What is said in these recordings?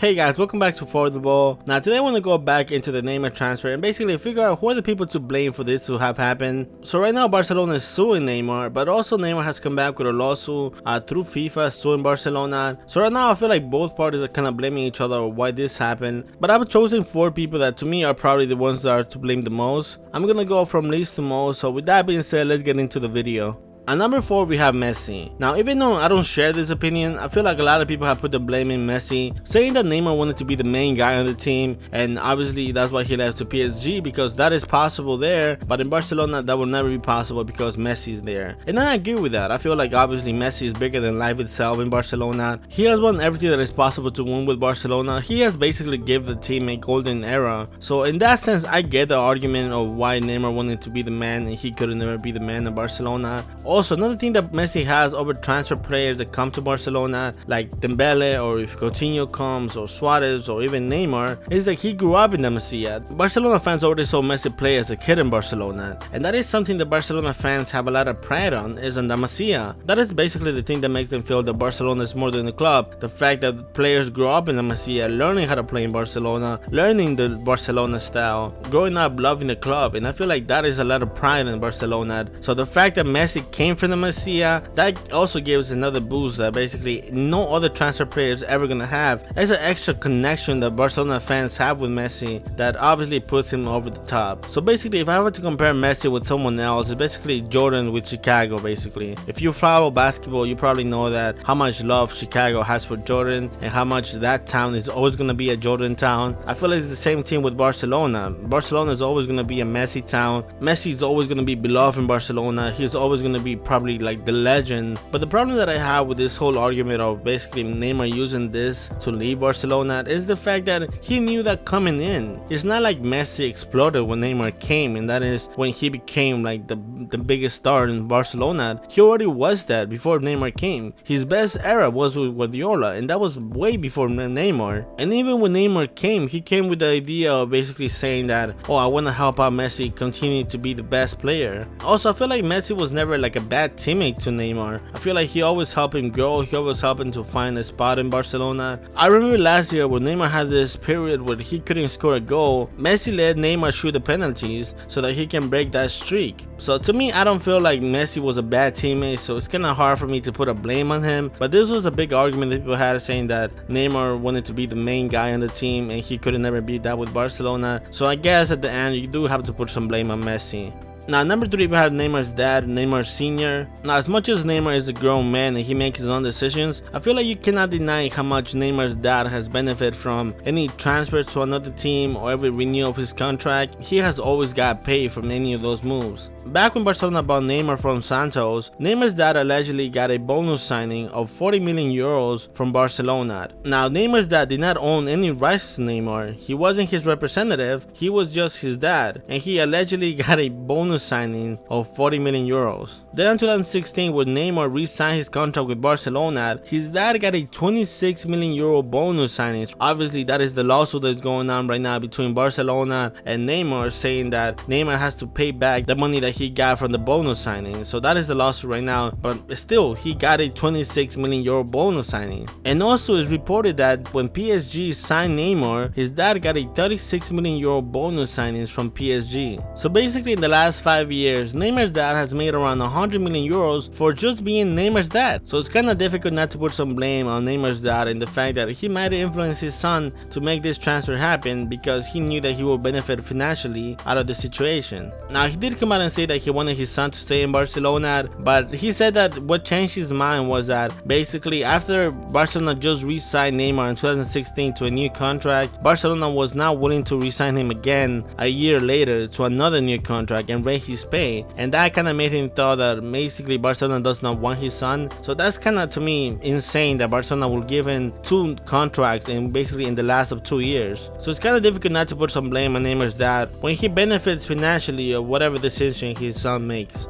Hey guys, welcome back to For the Ball. Now today I want to go back into the Neymar transfer and basically figure out who are the people to blame for this to have happened. So right now Barcelona is suing Neymar, but also Neymar has come back with a lawsuit through FIFA suing Barcelona. So right now I feel like both parties are kind of blaming each other on why this happened. But I've chosen 4 people that to me are probably the ones that are to blame the most. I'm gonna go from least to most. So with that being said, let's get into the video. At number 4, we have Messi. Now, even though I don't share this opinion, I feel like a lot of people have put the blame in Messi, saying that Neymar wanted to be the main guy on the team, and obviously that's why he left to PSG, because that is possible there, but in Barcelona that will never be possible because Messi is there. And I agree with that. I feel like obviously Messi is bigger than life itself in Barcelona. He has won everything that is possible to win with Barcelona. He has basically given the team a golden era. So in that sense, I get the argument of why Neymar wanted to be the man and he could never be the man in Barcelona. Also, another thing that Messi has over transfer players that come to Barcelona, like Dembele, or if Coutinho comes, or Suarez, or even Neymar, is that he grew up in the Masia. Barcelona fans already saw Messi play as a kid in Barcelona, and that is something that Barcelona fans have a lot of pride on, is in the Masia. That is basically the thing that makes them feel that Barcelona is more than a club. The fact that players grow up in the Masia, learning how to play in Barcelona, learning the Barcelona style, growing up loving the club, and I feel like that is a lot of pride in Barcelona. So the fact that Messi came from the Masia, that also gives another boost that basically no other transfer player is ever gonna have. There's an extra connection that Barcelona fans have with Messi that obviously puts him over the top. So basically, if I were to compare Messi with someone else, it's basically Jordan with Chicago. Basically, if you follow basketball, you probably know that how much love Chicago has for Jordan and how much that town is always gonna be a Jordan town. I feel like it's the same thing with Barcelona. Barcelona is always gonna be a Messi town. Messi is always gonna be beloved in Barcelona. He's always gonna be probably like the legend. But the problem that I have with this whole argument of basically Neymar using this to leave Barcelona is the fact that he knew that coming in. It's not like Messi exploded when Neymar came, and that is when he became like the biggest star in Barcelona. He already was that before Neymar came. His best era was with Guardiola, and that was way before Neymar. And even when Neymar came, he came with the idea of basically saying that, oh, I want to help out Messi continue to be the best player. Also, I feel like Messi was never like a bad teammate to Neymar. I feel like he always helped him grow. He always helped him to find a spot in Barcelona. I remember last year when Neymar had this period where he couldn't score a goal, Messi let Neymar shoot the penalties so that he can break that streak. So to me, I don't feel like Messi was a bad teammate, so it's kind of hard for me to put a blame on him. But this was a big argument that people had, saying that Neymar wanted to be the main guy on the team and he could never be that with Barcelona. So I guess at the end you do have to put some blame on Messi. Now, number 3, we have Neymar's dad, Neymar Sr. Now, as much as Neymar is a grown man and he makes his own decisions, I feel like you cannot deny how much Neymar's dad has benefited from any transfer to another team or every renewal of his contract. He has always got paid from any of those moves. Back when Barcelona bought Neymar from Santos, Neymar's dad allegedly got a bonus signing of 40 million euros from Barcelona. Now, Neymar's dad did not own any rights to Neymar. He wasn't his representative, he was just his dad, and he allegedly got a bonus signing of 40 million euros. Then in 2016, when Neymar re-signed his contract with Barcelona, his dad got a 26 million euro bonus signing. Obviously, that is the lawsuit that's going on right now between Barcelona and Neymar, saying that Neymar has to pay back the money that he got from the bonus signing. So that is the lawsuit right now, but still, he got a 26 million euro bonus signing. And also, it's reported that when PSG signed Neymar, his dad got a 36 million euro bonus signings from PSG. So basically, in the last 5 years, Neymar's dad has made around 100 million euros for just being Neymar's dad. So it's kind of difficult not to put some blame on Neymar's dad and the fact that he might have influenced his son to make this transfer happen because he knew that he would benefit financially out of the situation. Now, he did come out and say that he wanted his son to stay in Barcelona, but he said that what changed his mind was that basically after Barcelona just re-signed Neymar in 2016 to a new contract, Barcelona was not willing to re-sign him again a year later to another new contract and raise his pay, and that kind of made him thought that basically Barcelona does not want his son. So that's kind of, to me, insane that Barcelona will give him 2 contracts and basically in the last of 2 years. So it's kind of difficult not to put some blame on Neymar's dad when he benefits financially of whatever decision his son makes.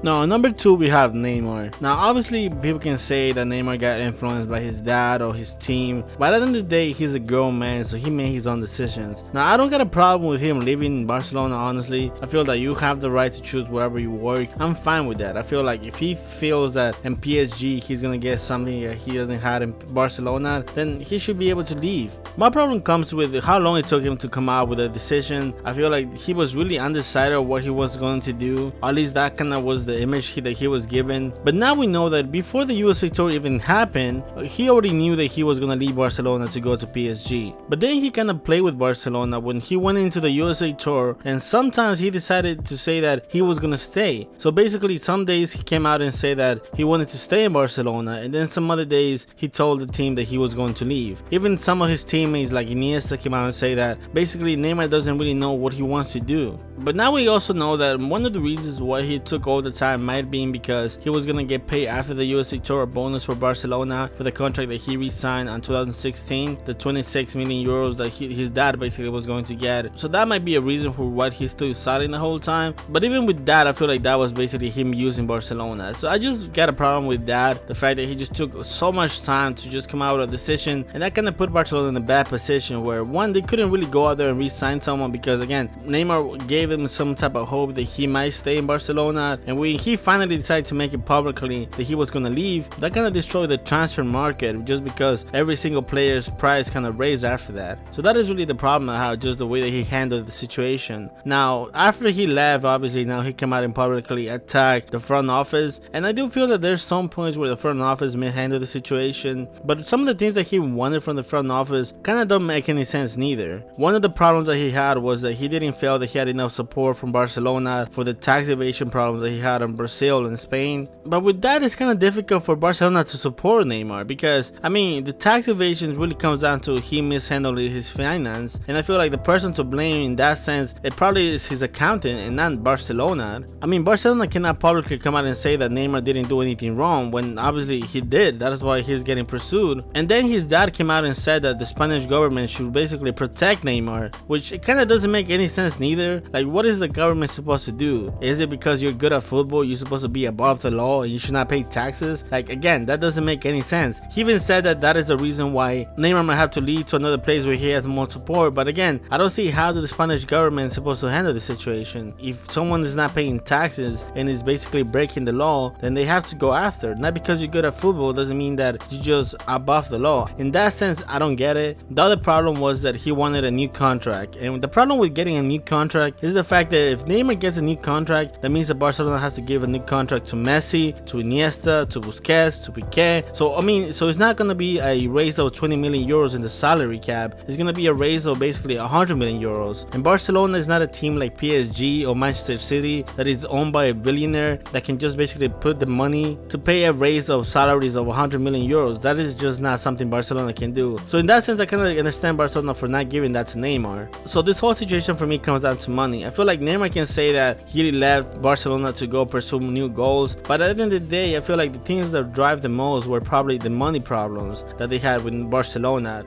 Now, number 2, we have Neymar. Now, obviously, people can say that Neymar got influenced by his dad or his team, but at the end of the day, he's a grown man, so he made his own decisions. Now, I don't got a problem with him living in Barcelona, honestly. I feel that you have the right to choose wherever you work. I'm fine with that. I feel like if he feels that in PSG he's gonna get something that he doesn't have in Barcelona, then he should be able to leave. My problem comes with how long it took him to come out with a decision. I feel like he was really undecided on what he was going to do. At least that kind of was the image that he was given. But now we know that before the USA tour even happened, he already knew that he was going to leave Barcelona to go to PSG. But then he kind of played with Barcelona when he went into the USA tour, and sometimes he decided to say that he was going to stay. So basically some days he came out and said that he wanted to stay in Barcelona, and then some other days he told the team that he was going to leave. Even some of his teammates like Iniesta came out and say that basically Neymar doesn't really know what he wants to do. But now we also know that one of the reasons why he took all the time might be because he was gonna get paid after the USA tour a bonus for Barcelona for the contract that he re-signed in 2016, the 26 million euros that his dad basically was going to get. So that might be a reason for why he's still silent the whole time. But even with that, I feel like that was basically him using Barcelona. So I just got a problem with that, the fact that he just took so much time to just come out with a decision, and that kind of put Barcelona in a bad position where one, they couldn't really go out there and re-sign someone because again, Neymar gave him some type of hope that he might stay in Barcelona, and when he finally decided to make it publicly that he was going to leave, that kind of destroyed the transfer market just because every single player's price kind of raised after that. So that is really the problem, how just the way that he handled the situation. Now after he left, obviously now he came out and publicly attacked the front office, and I do feel that there's some points where the front office may handle the situation, but some of the things that he wanted from the front office kind of don't make any sense neither. One of the problems that he had was that he didn't feel that he had enough support from Barcelona for the tax evasion problems that he had in Brazil and Spain. But with that, it's kind of difficult for Barcelona to support Neymar because I mean the tax evasion really comes down to he mishandled his finance, and I feel like the person to blame in that sense, it probably is his accountant and not Barcelona. I mean, Barcelona cannot publicly come out and say that Neymar didn't do anything wrong when obviously he did. That is why he's getting pursued. And then his dad came out and said that the Spanish government should basically protect Neymar, which it kind of doesn't make any sense neither. Like, what is the government supposed to do? Is it because you're good at football, you're supposed to be above the law and you should not pay taxes? Like, again, that doesn't make any sense. He even said that that is the reason why Neymar might have to leave to another place where he has more support. But again, I don't see how the Spanish government is supposed to handle the situation. If someone is not paying taxes and is basically breaking the law, then they have to go after. Not because you're good at football doesn't mean that you're just above the law. In that sense, I don't get it. The other problem was that he wanted a new contract, and the problem with getting a new contract is the fact that if Neymar gets a new contract, that means that Barcelona has to give a new contract to Messi, to Iniesta, to Busquets, to Piqué. So I mean, so it's not going to be a raise of 20 million euros in the salary cap. It's going to be a raise of basically 100 million euros. And Barcelona is not a team like PSG or Manchester City that is owned by a billionaire that can just basically put the money to pay a raise of salaries of 100 million euros. That is just not something Barcelona can do. So in that sense, I kind of understand Barcelona for not giving that to Neymar. So this whole situation for me comes down to money. I feel like Neymar can say that he left Barcelona to go pursue new goals, but at the end of the day, I feel like the things that drive the most were probably the money problems that they had with Barcelona.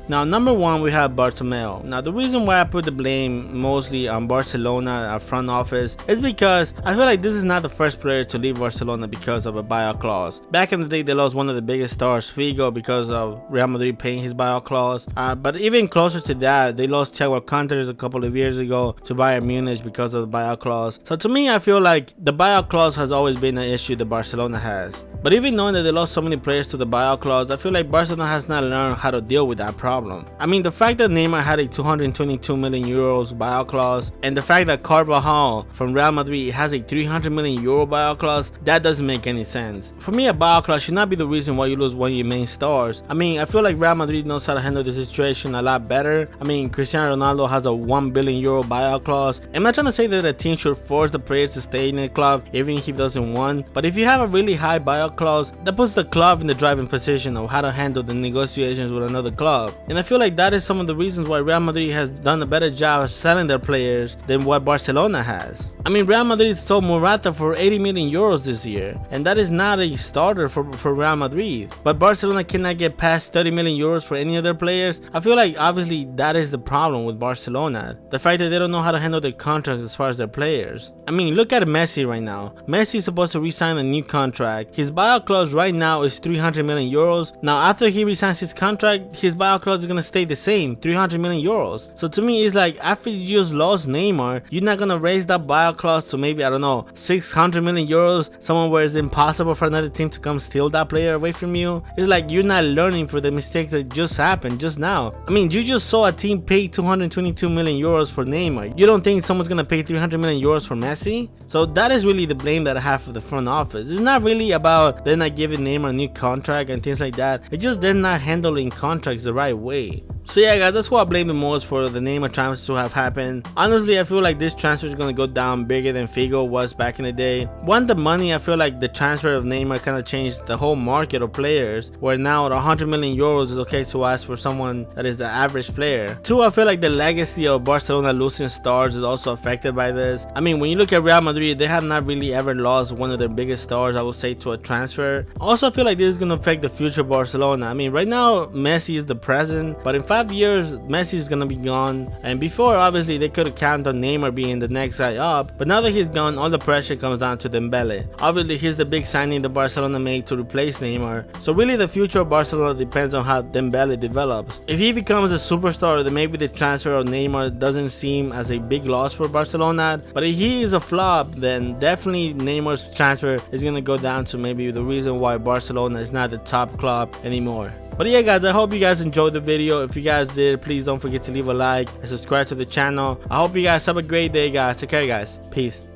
Now, number 1, we have Bartomeu. Now, the reason why I put the blame mostly on Barcelona, our front office, is because I feel like this is not the first player to leave Barcelona because of a buyout clause. Back in the day, they lost one of the biggest stars, Figo, because of Real Madrid paying his buyout clause. But even closer to that, they lost Thiago Alcantara a couple of years ago to Bayern Munich because of the buyout clause. So to me, I feel like the buyout clause has always been an issue that Barcelona has. But even knowing that they lost so many players to the buyout clause, I feel like Barcelona has not learned how to deal with that problem. I mean, the fact that Neymar had a 222 million euros buyout clause, and the fact that Carvajal from Real Madrid has a 300 million euro buyout clause, that doesn't make any sense. For me, a buyout clause should not be the reason why you lose one of your main stars. I mean, I feel like Real Madrid knows how to handle the situation a lot better. I mean, Cristiano Ronaldo has a 1 billion euro buyout clause. I'm not trying to say that a team should force the players to stay in the club even if he doesn't want, but if you have a really high buyout buyout clause, that puts the club in the driving position of how to handle the negotiations with another club. And I feel like that is some of the reasons why Real Madrid has done a better job of selling their players than what Barcelona has. I mean, Real Madrid sold Morata for 80 million euros this year, and that is not a starter for Real Madrid. But Barcelona cannot get past 30 million euros for any of their players. I feel like obviously that is the problem with Barcelona. The fact that they don't know how to handle their contracts as far as their players. I mean, look at Messi right now. Messi is supposed to re-sign a new contract. His buyout clause right now is 300 million euros. Now, after he resigns his contract, his buyout clause is going to stay the same, 300 million euros. So to me, it's like after you just lost Neymar, you're not going to raise that buyout clause to maybe, I don't know, 600 million euros, someone where it's impossible for another team to come steal that player away from you. It's like you're not learning for the mistakes that just happened just now. I mean, you just saw a team pay 222 million euros for Neymar. You don't think someone's gonna pay 300 million euros for Messi? So that is really the blame that I have for the front office. It's not really about they're not giving Neymar a new contract and things like that. It's just they're not handling contracts the right way. So yeah guys, that's what I blame the most for the Neymar transfers to have happened. Honestly, I feel like this transfer is going to go down bigger than Figo was back in the day. One, the money, I feel like the transfer of Neymar kind of changed the whole market of players, where now at 100 million euros is okay to ask for someone that is the average player. Two, I feel like the legacy of Barcelona losing stars is also affected by this. I mean, when you look at Real Madrid, they have not really ever lost one of their biggest stars, I would say, to a transfer. Also, I feel like this is going to affect the future of Barcelona. I mean, right now Messi is the present, but in 5 years Messi is gonna be gone. And before, obviously, they could have counted on Neymar being the next guy up, but now that he's gone, all the pressure comes down to Dembele. Obviously, he's the big signing that Barcelona made to replace Neymar. So really the future of Barcelona depends on how Dembele develops. If he becomes a superstar, then maybe the transfer of Neymar doesn't seem as a big loss for Barcelona. But if he is a flop, then definitely Neymar's transfer is gonna go down to maybe the reason why Barcelona is not the top club anymore. But yeah guys, I hope you guys enjoyed the video. If you guys did, please don't forget to leave a like and subscribe to the channel. I hope you guys have a great day guys. Take care guys. Peace.